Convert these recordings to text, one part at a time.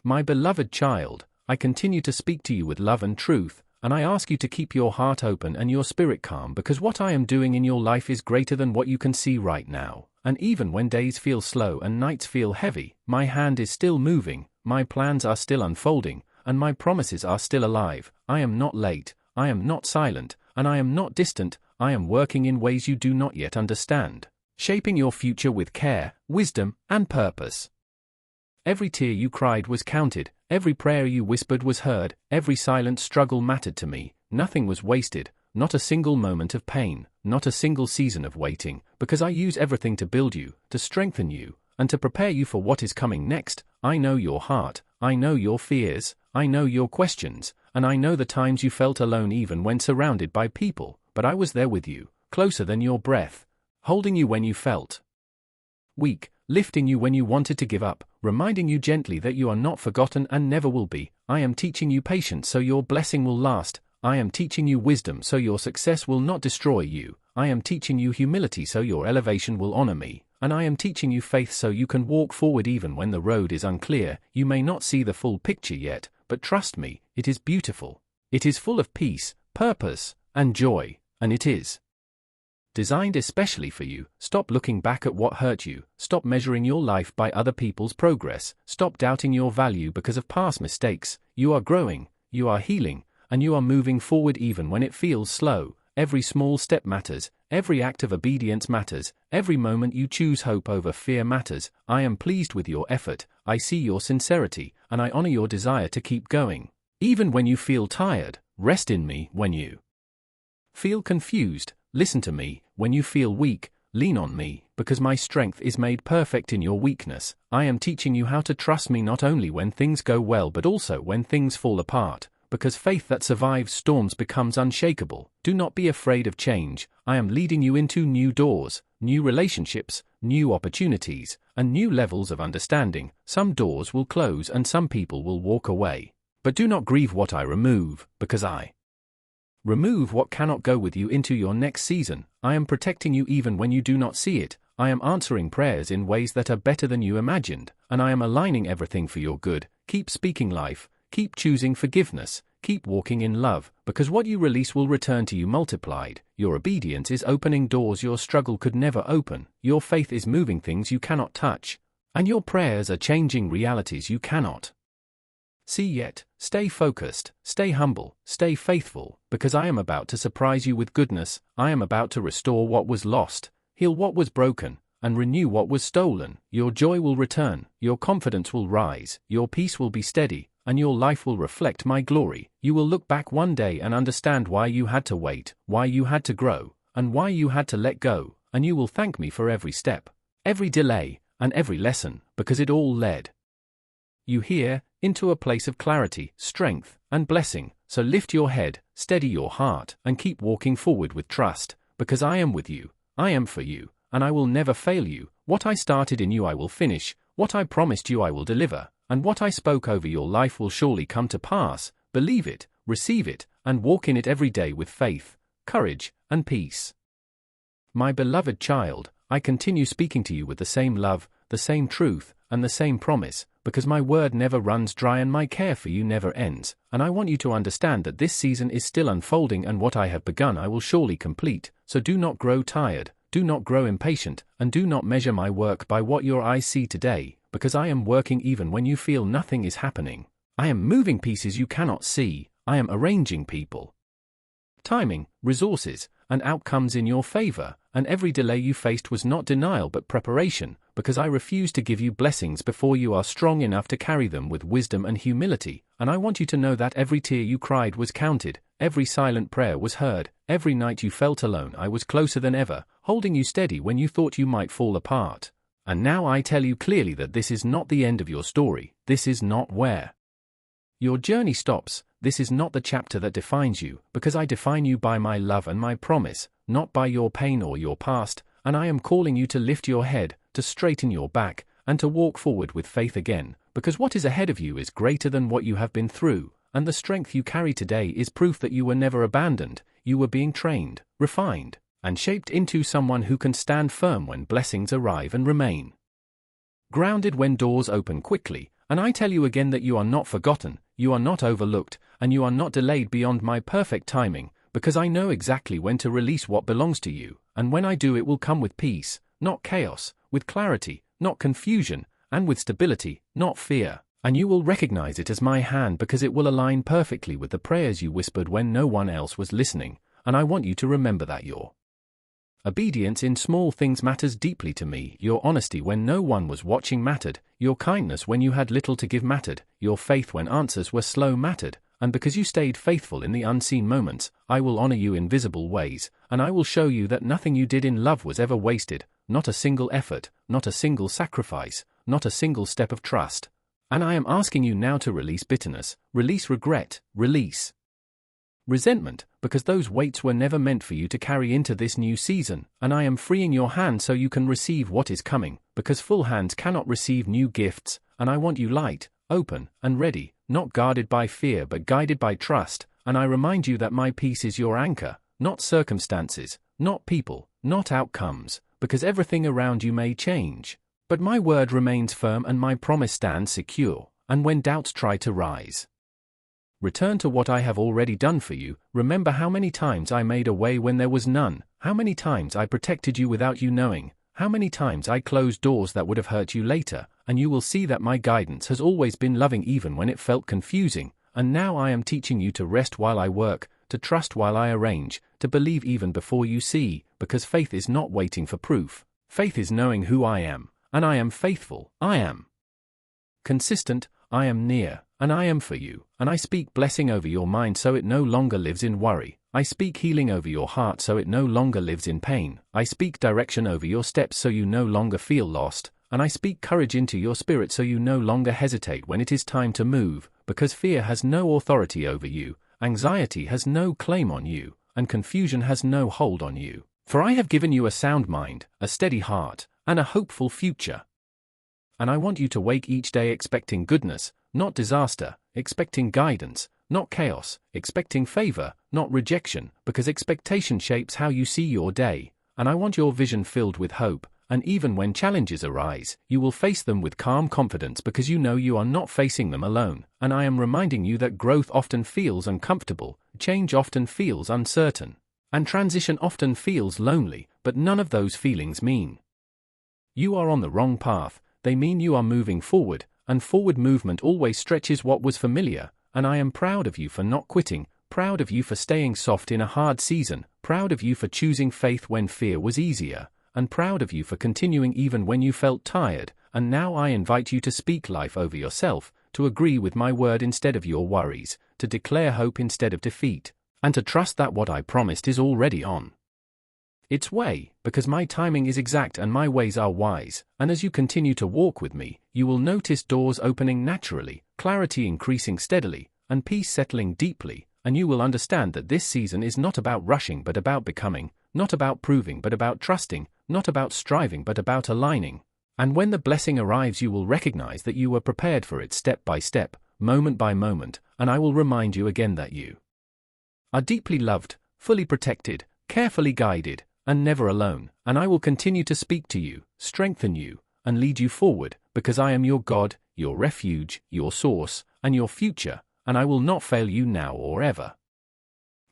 My beloved child, I continue to speak to you with love and truth, and I ask you to keep your heart open and your spirit calm, because what I am doing in your life is greater than what you can see right now. And even when days feel slow and nights feel heavy, my hand is still moving, my plans are still unfolding, and my promises are still alive. I am not late, I am not silent, and I am not distant. I am working in ways you do not yet understand, shaping your future with care, wisdom, and purpose. Every tear you cried was counted, every prayer you whispered was heard, every silent struggle mattered to me. Nothing was wasted, not a single moment of pain, not a single season of waiting, because I use everything to build you, to strengthen you, and to prepare you for what is coming next. I know your heart, I know your fears, I know your questions, and I know the times you felt alone even when surrounded by people, but I was there with you, closer than your breath, holding you when you felt weak, lifting you when you wanted to give up, reminding you gently that you are not forgotten and never will be. I am teaching you patience so your blessing will last. I am teaching you wisdom so your success will not destroy you. I am teaching you humility so your elevation will honor me. And I am teaching you faith so you can walk forward even when the road is unclear. You may not see the full picture yet, but trust me, it is beautiful. It is full of peace, purpose, and joy, and it is designed especially for you. Stop looking back at what hurt you. Stop measuring your life by other people's progress. Stop doubting your value because of past mistakes. You are growing, you are healing, and you are moving forward even when it feels slow. Every small step matters, every act of obedience matters, every moment you choose hope over fear matters. I am pleased with your effort, I see your sincerity, and I honor your desire to keep going. Even when you feel tired, rest in me. When you feel confused, listen to me. When you feel weak, lean on me, because my strength is made perfect in your weakness. I am teaching you how to trust me not only when things go well but also when things fall apart, because faith that survives storms becomes unshakable. Do not be afraid of change. I am leading you into new doors, new relationships, new opportunities, and new levels of understanding. Some doors will close and some people will walk away. But do not grieve what I remove, because I remove what cannot go with you into your next season. I am protecting you even when you do not see it. I am answering prayers in ways that are better than you imagined, and I am aligning everything for your good. Keep speaking life, keep choosing forgiveness, keep walking in love, because what you release will return to you multiplied. Your obedience is opening doors your struggle could never open. Your faith is moving things you cannot touch, and your prayers are changing realities you cannot see yet. Stay focused, stay humble, stay faithful, because I am about to surprise you with goodness. I am about to restore what was lost, heal what was broken, and renew what was stolen. Your joy will return, your confidence will rise, your peace will be steady, and your life will reflect my glory. You will look back one day and understand why you had to wait, why you had to grow, and why you had to let go, and you will thank me for every step, every delay, and every lesson, because it all led you here, into a place of clarity, strength, and blessing. So lift your head, steady your heart, and keep walking forward with trust, because I am with you, I am for you, and I will never fail you. What I started in you I will finish, what I promised you I will deliver, and what I spoke over your life will surely come to pass. Believe it, receive it, and walk in it every day with faith, courage, and peace. My beloved child, I continue speaking to you with the same love, the same truth, and the same promise, because my word never runs dry and my care for you never ends, and I want you to understand that this season is still unfolding and what I have begun I will surely complete. So do not grow tired, do not grow impatient, and do not measure my work by what your eyes see today, because I am working even when you feel nothing is happening. I am moving pieces you cannot see, I am arranging people, timing, resources, and outcomes in your favor, and every delay you faced was not denial but preparation, because I refuse to give you blessings before you are strong enough to carry them with wisdom and humility. And I want you to know that every tear you cried was counted, every silent prayer was heard, every night you felt alone I was closer than ever, holding you steady when you thought you might fall apart. And now I tell you clearly that this is not the end of your story, this is not where your journey stops. This is not the chapter that defines you, because I define you by my love and my promise, not by your pain or your past, and I am calling you to lift your head, to straighten your back, and to walk forward with faith again, because what is ahead of you is greater than what you have been through, and the strength you carry today is proof that you were never abandoned. You were being trained, refined, and shaped into someone who can stand firm when blessings arrive and remain grounded when doors open quickly, And I tell you again that you are not forgotten, you are not overlooked, and you are not delayed beyond my perfect timing, because I know exactly when to release what belongs to you, and when I do it will come with peace, not chaos, with clarity, not confusion, and with stability, not fear. And you will recognize it as my hand because it will align perfectly with the prayers you whispered when no one else was listening, and I want you to remember that your obedience in small things matters deeply to me, your honesty when no one was watching mattered, your kindness when you had little to give mattered, your faith when answers were slow mattered, and because you stayed faithful in the unseen moments, I will honor you in visible ways, and I will show you that nothing you did in love was ever wasted, not a single effort, not a single sacrifice, not a single step of trust. And I am asking you now to release bitterness, release regret, release resentment, because those weights were never meant for you to carry into this new season, and I am freeing your hand so you can receive what is coming, because full hands cannot receive new gifts, and I want you light, open, and ready, not guarded by fear but guided by trust, and I remind you that my peace is your anchor, not circumstances, not people, not outcomes, because everything around you may change. But my word remains firm and my promise stands secure, and when doubts try to rise, return to what I have already done for you. Remember how many times I made a way when there was none, how many times I protected you without you knowing, how many times I closed doors that would have hurt you later, and you will see that my guidance has always been loving even when it felt confusing, and now I am teaching you to rest while I work, to trust while I arrange, to believe even before you see, because faith is not waiting for proof. Faith is knowing who I am, and I am faithful, I am consistent, I am near, and I am for you, and I speak blessing over your mind so it no longer lives in worry. I speak healing over your heart so it no longer lives in pain. I speak direction over your steps so you no longer feel lost, and I speak courage into your spirit so you no longer hesitate when it is time to move, because fear has no authority over you, anxiety has no claim on you, and confusion has no hold on you. For I have given you a sound mind, a steady heart, and a hopeful future. And I want you to wake each day expecting goodness, not disaster, expecting guidance, not chaos, expecting favor, not rejection, because expectation shapes how you see your day, and I want your vision filled with hope, and even when challenges arise, you will face them with calm confidence because you know you are not facing them alone, and I am reminding you that growth often feels uncomfortable, change often feels uncertain, and transition often feels lonely, but none of those feelings mean you are on the wrong path. They mean you are moving forward, and forward movement always stretches what was familiar, and I am proud of you for not quitting, proud of you for staying soft in a hard season, proud of you for choosing faith when fear was easier, and proud of you for continuing even when you felt tired, and now I invite you to speak life over yourself, to agree with my word instead of your worries, to declare hope instead of defeat, and to trust that what I promised is already on its way, because my timing is exact and my ways are wise, and as you continue to walk with me, you will notice doors opening naturally, clarity increasing steadily, and peace settling deeply, and you will understand that this season is not about rushing but about becoming, not about proving but about trusting, not about striving but about aligning. And when the blessing arrives you will recognize that you were prepared for it step by step, moment by moment, and I will remind you again that you are deeply loved, fully protected, carefully guided, and never alone, and I will continue to speak to you, strengthen you, and lead you forward, because I am your God, your refuge, your source, and your future, and I will not fail you now or ever.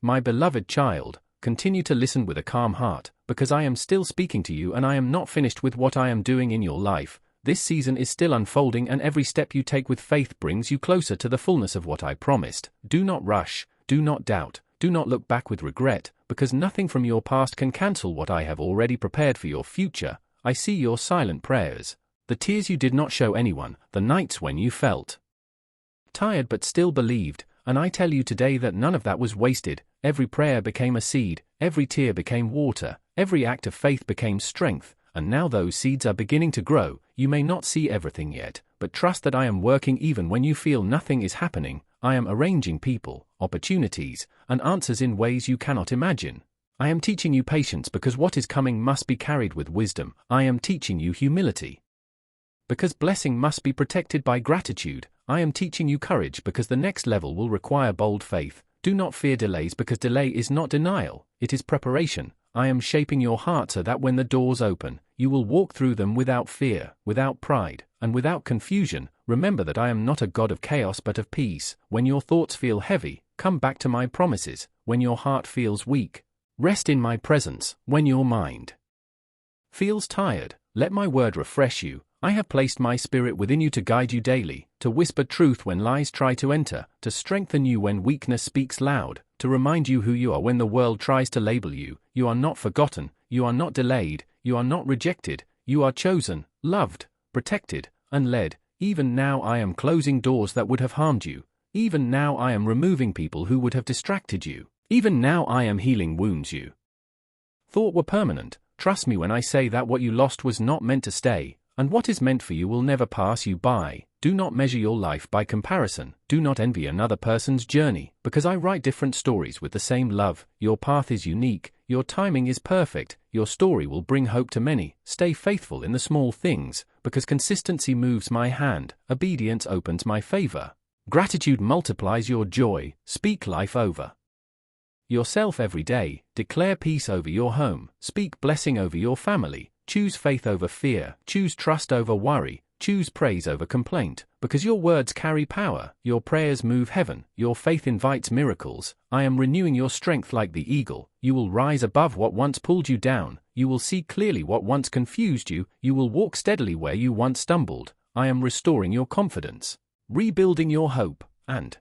My beloved child, continue to listen with a calm heart, because I am still speaking to you and I am not finished with what I am doing in your life. This season is still unfolding and every step you take with faith brings you closer to the fullness of what I promised. Do not rush, do not doubt, do not look back with regret, because nothing from your past can cancel what I have already prepared for your future. I see your silent prayers, the tears you did not show anyone, the nights when you felt tired but still believed, and I tell you today that none of that was wasted. Every prayer became a seed, every tear became water, every act of faith became strength, and now those seeds are beginning to grow. You may not see everything yet, but trust that I am working even when you feel nothing is happening. I am arranging people, opportunities, and answers in ways you cannot imagine. I am teaching you patience because what is coming must be carried with wisdom. I am teaching you humility because blessing must be protected by gratitude. I am teaching you courage because the next level will require bold faith. Do not fear delays because delay is not denial, it is preparation. I am shaping your heart so that when the doors open, you will walk through them without fear, without pride, and without confusion, remember that I am not a God of chaos but of peace. When your thoughts feel heavy, come back to my promises. When your heart feels weak, rest in my presence. When your mind feels tired, let my word refresh you. I have placed my spirit within you to guide you daily, to whisper truth when lies try to enter, to strengthen you when weakness speaks loud, to remind you who you are when the world tries to label you. You are not forgotten, you are not delayed, you are not rejected, you are chosen, loved, protected, and led. Even now I am closing doors that would have harmed you. Even now I am removing people who would have distracted you. Even now I am healing wounds you thought were permanent. Trust me when I say that what you lost was not meant to stay, and what is meant for you will never pass you by. Do not measure your life by comparison. Do not envy another person's journey, because I write different stories with the same love. Your path is unique, your timing is perfect, your story will bring hope to many. Stay faithful in the small things, because consistency moves my hand, obedience opens my favor. Gratitude multiplies your joy. Speak life over yourself every day. Declare peace over your home. Speak blessing over your family. Choose faith over fear. Choose trust over worry. Choose praise over complaint, because your words carry power. Your prayers move heaven. Your faith invites miracles. I am renewing your strength like the eagle. You will rise above what once pulled you down. You will see clearly what once confused you. You will walk steadily where you once stumbled. I am restoring your confidence, rebuilding your hope, and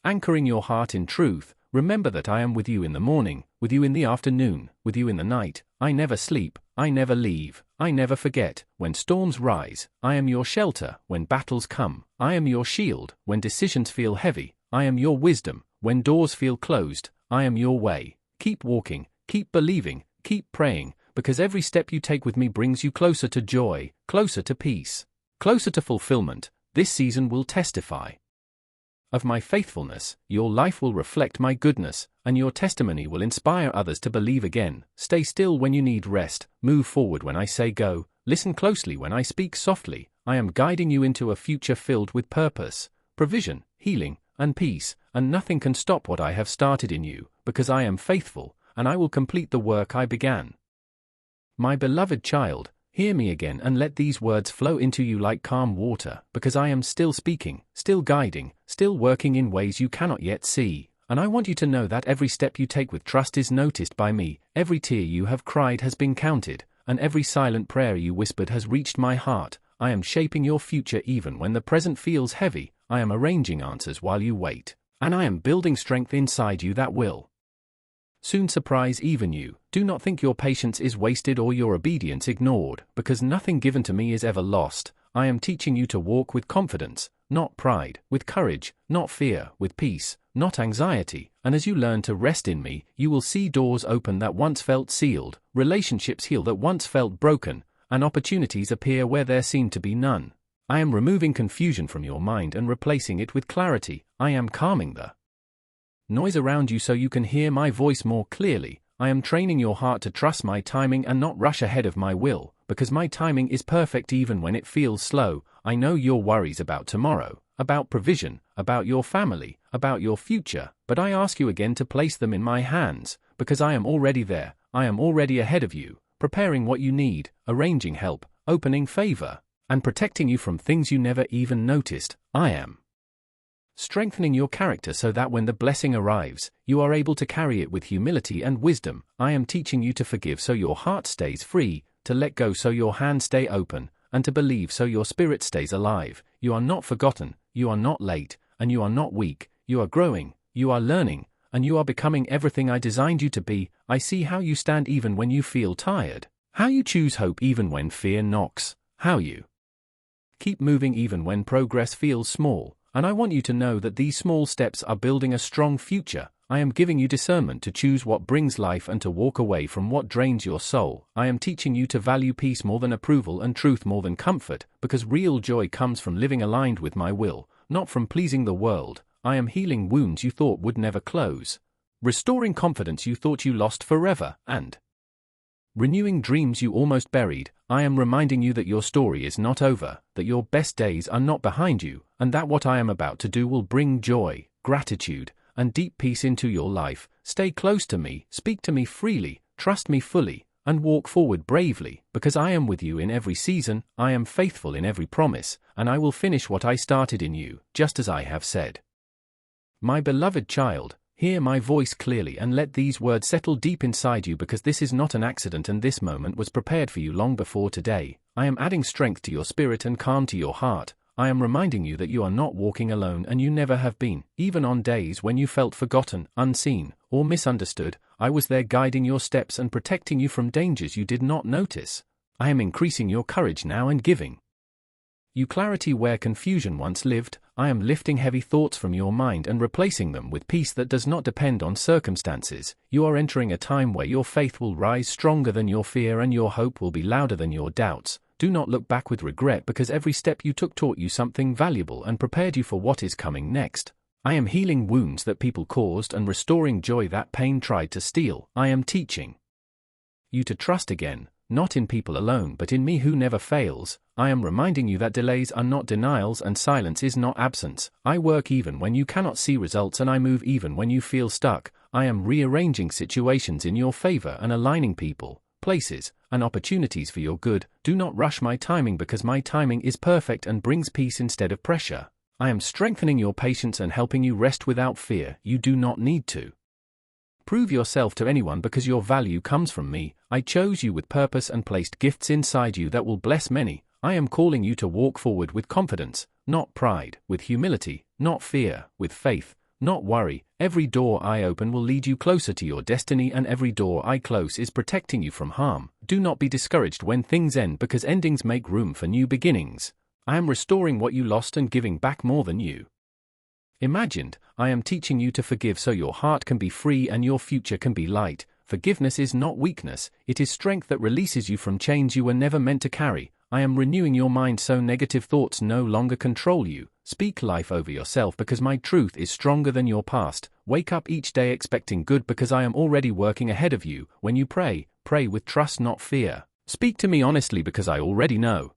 anchoring your heart in truth. Remember that I am with you in the morning, with you in the afternoon, with you in the night. I never sleep, I never leave, I never forget. When storms rise, I am your shelter. When battles come, I am your shield. When decisions feel heavy, I am your wisdom. When doors feel closed, I am your way. Keep walking, keep believing, keep praying, because every step you take with me brings you closer to joy, closer to peace, closer to fulfillment. This season will testify of my faithfulness. Your life will reflect my goodness, and your testimony will inspire others to believe again. Stay still when you need rest. Move forward when I say go. Listen closely when I speak softly. I am guiding you into a future filled with purpose, provision, healing, and peace, and nothing can stop what I have started in you, because I am faithful, and I will complete the work I began. My beloved child, hear me again and let these words flow into you like calm water, because I am still speaking, still guiding, still working in ways you cannot yet see. And I want you to know that every step you take with trust is noticed by me. Every tear you have cried has been counted, and every silent prayer you whispered has reached my heart. I am shaping your future even when the present feels heavy. I am arranging answers while you wait, and I am building strength inside you that will soon surprise even you. Do not think your patience is wasted or your obedience ignored, because nothing given to me is ever lost. I am teaching you to walk with confidence, not pride, with courage, not fear, with peace, not anxiety, and as you learn to rest in me, you will see doors open that once felt sealed, relationships heal that once felt broken, and opportunities appear where there seemed to be none. I am removing confusion from your mind and replacing it with clarity. I am calming the noise around you so you can hear my voice more clearly. I am training your heart to trust my timing and not rush ahead of my will, because my timing is perfect even when it feels slow. I know your worries about tomorrow, about provision, about your family, about your future, but I ask you again to place them in my hands, because I am already there. I am already ahead of you, preparing what you need, arranging help, opening favor, and protecting you from things you never even noticed. I am strengthening your character so that when the blessing arrives, you are able to carry it with humility and wisdom. I am teaching you to forgive so your heart stays free, to let go so your hands stay open, and to believe so your spirit stays alive. You are not forgotten, you are not late, and you are not weak. You are growing, you are learning, and you are becoming everything I designed you to be. I see how you stand even when you feel tired, how you choose hope even when fear knocks, how you keep moving even when progress feels small. And I want you to know that these small steps are building a strong future. I am giving you discernment to choose what brings life and to walk away from what drains your soul. I am teaching you to value peace more than approval and truth more than comfort, because real joy comes from living aligned with my will, not from pleasing the world. I am healing wounds you thought would never close, restoring confidence you thought you lost forever, and renewing dreams you almost buried. I am reminding you that your story is not over, that your best days are not behind you, and that what I am about to do will bring joy, gratitude, and deep peace into your life. Stay close to me, speak to me freely, trust me fully, and walk forward bravely, because I am with you in every season, I am faithful in every promise, and I will finish what I started in you, just as I have said. My beloved child, hear my voice clearly and let these words settle deep inside you, because this is not an accident and this moment was prepared for you long before today. I am adding strength to your spirit and calm to your heart. I am reminding you that you are not walking alone, and you never have been. Even on days when you felt forgotten, unseen, or misunderstood, I was there guiding your steps and protecting you from dangers you did not notice. I am increasing your courage now and giving you clarity where confusion once lived. I am lifting heavy thoughts from your mind and replacing them with peace that does not depend on circumstances. You are entering a time where your faith will rise stronger than your fear and your hope will be louder than your doubts. Do not look back with regret, because every step you took taught you something valuable and prepared you for what is coming next. I am healing wounds that people caused and restoring joy that pain tried to steal. I am teaching you to trust again, not in people alone but in me who never fails. I am reminding you that delays are not denials and silence is not absence. I work even when you cannot see results, and I move even when you feel stuck. I am rearranging situations in your favor and aligning people, places, and opportunities for your good. Do not rush my timing, because my timing is perfect and brings peace instead of pressure. I am strengthening your patience and helping you rest without fear. You do not need to prove yourself to anyone, because your value comes from me. I chose you with purpose and placed gifts inside you that will bless many. I am calling you to walk forward with confidence, not pride, with humility, not fear, with faith, not worry. Every door I open will lead you closer to your destiny, and every door I close is protecting you from harm. Do not be discouraged when things end, because endings make room for new beginnings. I am restoring what you lost and giving back more than you imagined. I am teaching you to forgive so your heart can be free and your future can be light. Forgiveness is not weakness, it is strength that releases you from chains you were never meant to carry. I am renewing your mind so negative thoughts no longer control you. Speak life over yourself, because my truth is stronger than your past. Wake up each day expecting good, because I am already working ahead of you. When you pray, pray with trust, not fear. Speak to me honestly, because I already know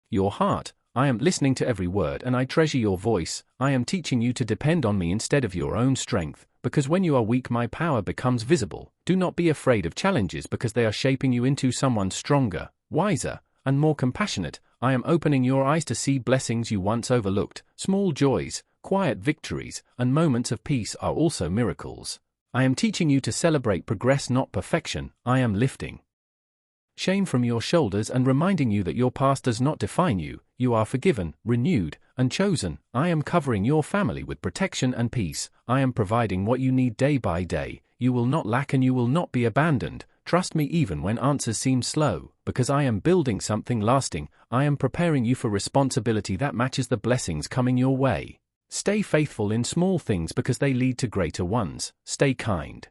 your heart. I am listening to every word and I treasure your voice. I am teaching you to depend on me instead of your own strength, because when you are weak my power becomes visible. Do not be afraid of challenges, because they are shaping you into someone stronger, wiser, and more compassionate. I am opening your eyes to see blessings you once overlooked. Small joys, quiet victories, and moments of peace are also miracles. I am teaching you to celebrate progress, not perfection. I am lifting shame from your shoulders and reminding you that your past does not define you. You are forgiven, renewed, and chosen. I am covering your family with protection and peace. I am providing what you need day by day. You will not lack and you will not be abandoned. Trust me even when answers seem slow, because I am building something lasting. I am preparing you for responsibility that matches the blessings coming your way. Stay faithful in small things, because they lead to greater ones. Stay kind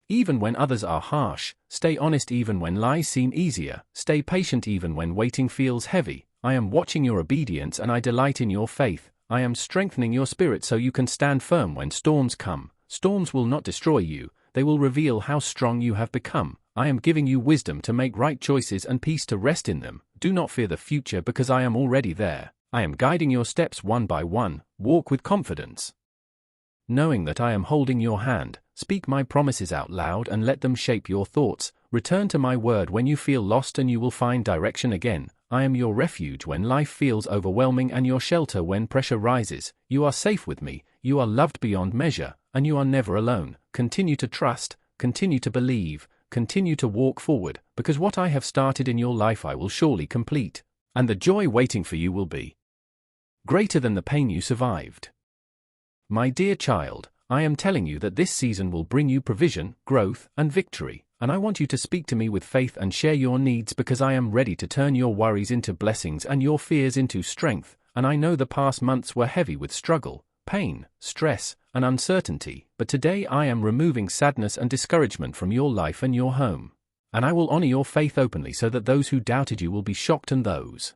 even when others are harsh. Stay honest even when lies seem easier. Stay patient even when waiting feels heavy. I am watching your obedience and I delight in your faith. I am strengthening your spirit so you can stand firm when storms come. Storms will not destroy you, they will reveal how strong you have become. I am giving you wisdom to make right choices and peace to rest in them. Do not fear the future, because I am already there. I am guiding your steps one by one. Walk with confidence, knowing that I am holding your hand. Speak my promises out loud and let them shape your thoughts. Return to my word when you feel lost and you will find direction again. I am your refuge when life feels overwhelming and your shelter when pressure rises. You are safe with me, you are loved beyond measure, and you are never alone. Continue to trust, continue to believe, continue to walk forward, because what I have started in your life I will surely complete, and the joy waiting for you will be greater than the pain you survived. My dear child, I am telling you that this season will bring you provision, growth, and victory, and I want you to speak to me with faith and share your needs, because I am ready to turn your worries into blessings and your fears into strength. And I know the past months were heavy with struggle, pain, stress, and uncertainty, but today I am removing sadness and discouragement from your life and your home. And I will honor your faith openly, so that those who doubted you will be shocked and those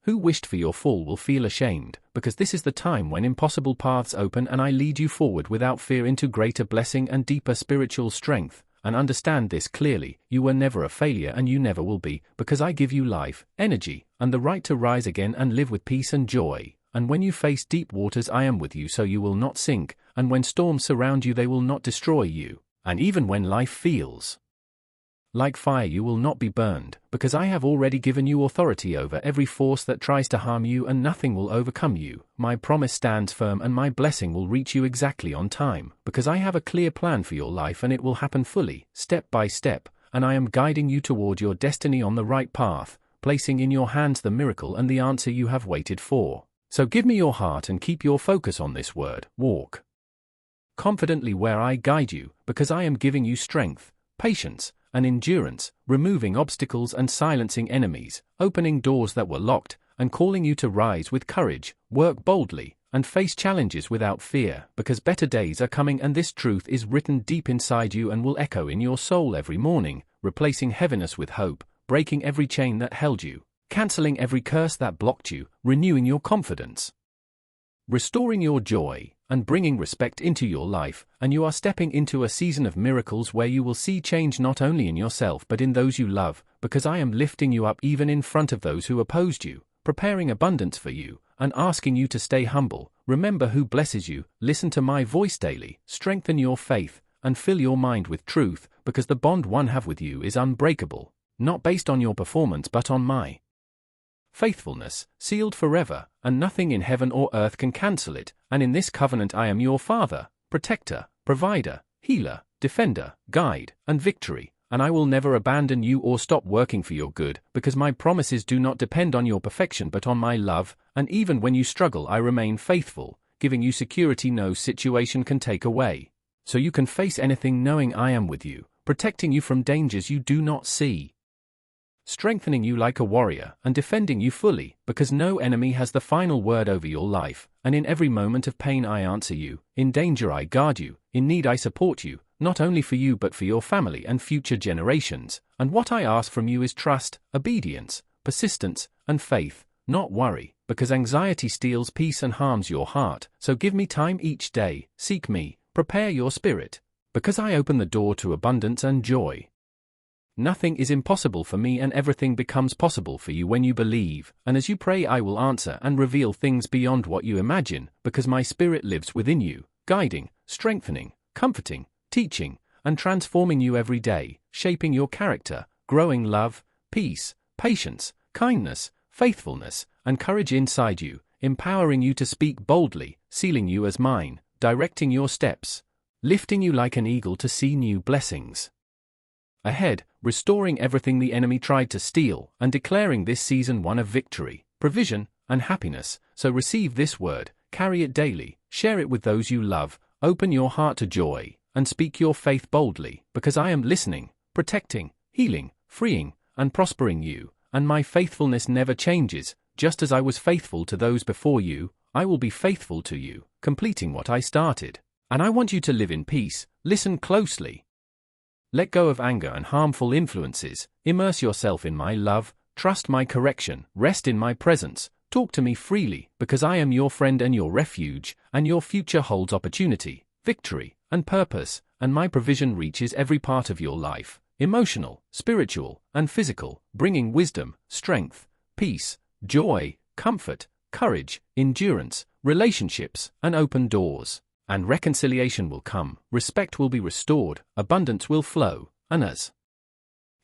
who wished for your fall will feel ashamed, because this is the time when impossible paths open and I lead you forward without fear into greater blessing and deeper spiritual strength. And understand this clearly, you were never a failure and you never will be, because I give you life, energy, and the right to rise again and live with peace and joy. And when you face deep waters I am with you so you will not sink, and when storms surround you they will not destroy you. And even when life feels Like fire you will not be burned, because I have already given you authority over every force that tries to harm you, and nothing will overcome you. My promise stands firm, and my blessing will reach you exactly on time, because I have a clear plan for your life, and it will happen fully, step by step, and I am guiding you toward your destiny on the right path, placing in your hands the miracle and the answer you have waited for. So give me your heart and keep your focus on this word. Walk confidently where I guide you, because I am giving you strength, patience, and endurance, removing obstacles and silencing enemies, opening doors that were locked, and calling you to rise with courage, work boldly, and face challenges without fear, because better days are coming, and this truth is written deep inside you and will echo in your soul every morning, replacing heaviness with hope, breaking every chain that held you, canceling every curse that blocked you, renewing your confidence, restoring your joy, and bringing respect into your life, and you are stepping into a season of miracles where you will see change not only in yourself but in those you love, because I am lifting you up even in front of those who opposed you, preparing abundance for you, and asking you to stay humble. Remember who blesses you, listen to my voice daily, strengthen your faith, and fill your mind with truth, because the bond one have with you is unbreakable, not based on your performance but on my faithfulness, sealed forever, and nothing in heaven or earth can cancel it. And in this covenant I am your Father, protector, provider, healer, defender, guide, and victory, and I will never abandon you or stop working for your good, because my promises do not depend on your perfection but on my love, and even when you struggle I remain faithful, giving you security no situation can take away. So you can face anything knowing I am with you, protecting you from dangers you do not see, strengthening you like a warrior, and defending you fully, because no enemy has the final word over your life, and in every moment of pain I answer you, in danger I guard you, in need I support you, not only for you but for your family and future generations, and what I ask from you is trust, obedience, persistence, and faith, not worry, because anxiety steals peace and harms your heart. So give me time each day, seek me, prepare your spirit, because I open the door to abundance and joy. Nothing is impossible for me, and everything becomes possible for you when you believe, and as you pray I will answer and reveal things beyond what you imagine, because my spirit lives within you, guiding, strengthening, comforting, teaching, and transforming you every day, shaping your character, growing love, peace, patience, kindness, faithfulness, and courage inside you, empowering you to speak boldly, sealing you as mine, directing your steps, lifting you like an eagle to see new blessings ahead, restoring everything the enemy tried to steal, and declaring this season one of victory, provision, and happiness. So receive this word, carry it daily, share it with those you love, open your heart to joy, and speak your faith boldly, because I am listening, protecting, healing, freeing, and prospering you, and my faithfulness never changes. Just as I was faithful to those before you, I will be faithful to you, completing what I started. And I want you to live in peace. Listen closely. Let go of anger and harmful influences, immerse yourself in my love, trust my correction, rest in my presence, talk to me freely, because I am your friend and your refuge, and your future holds opportunity, victory, and purpose, and my provision reaches every part of your life, emotional, spiritual, and physical, bringing wisdom, strength, peace, joy, comfort, courage, endurance, relationships, and open doors. And reconciliation will come, respect will be restored, abundance will flow, and as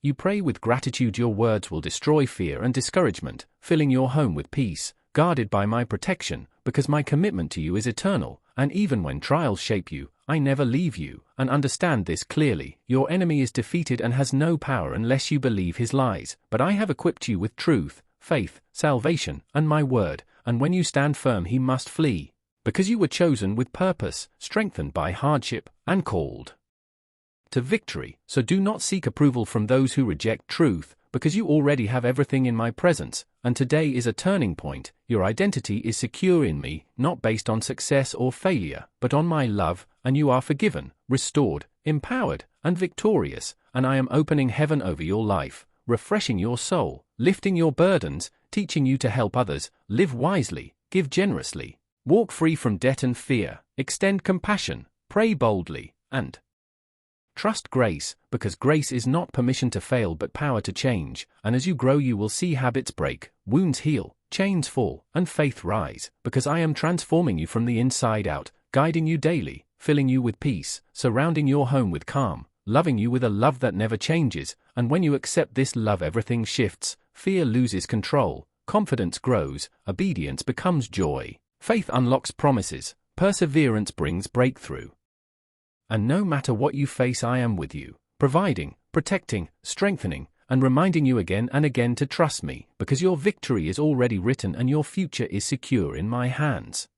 you pray with gratitude your words will destroy fear and discouragement, filling your home with peace, guarded by my protection, because my commitment to you is eternal, and even when trials shape you, I never leave you. And understand this clearly, your enemy is defeated and has no power unless you believe his lies, but I have equipped you with truth, faith, salvation, and my word, and when you stand firm he must flee. Because you were chosen with purpose, strengthened by hardship, and called to victory. So do not seek approval from those who reject truth, because you already have everything in my presence, and today is a turning point. Your identity is secure in me, not based on success or failure, but on my love, and you are forgiven, restored, empowered, and victorious, and I am opening heaven over your life, refreshing your soul, lifting your burdens, teaching you to help others, live wisely, give generously, walk free from debt and fear, extend compassion, pray boldly, and trust grace, because grace is not permission to fail but power to change, and as you grow you will see habits break, wounds heal, chains fall, and faith rise, because I am transforming you from the inside out, guiding you daily, filling you with peace, surrounding your home with calm, loving you with a love that never changes, and when you accept this love, everything shifts, fear loses control, confidence grows, obedience becomes joy, faith unlocks promises, perseverance brings breakthrough. And no matter what you face, I am with you, providing, protecting, strengthening, and reminding you again and again to trust me, because your victory is already written and your future is secure in my hands.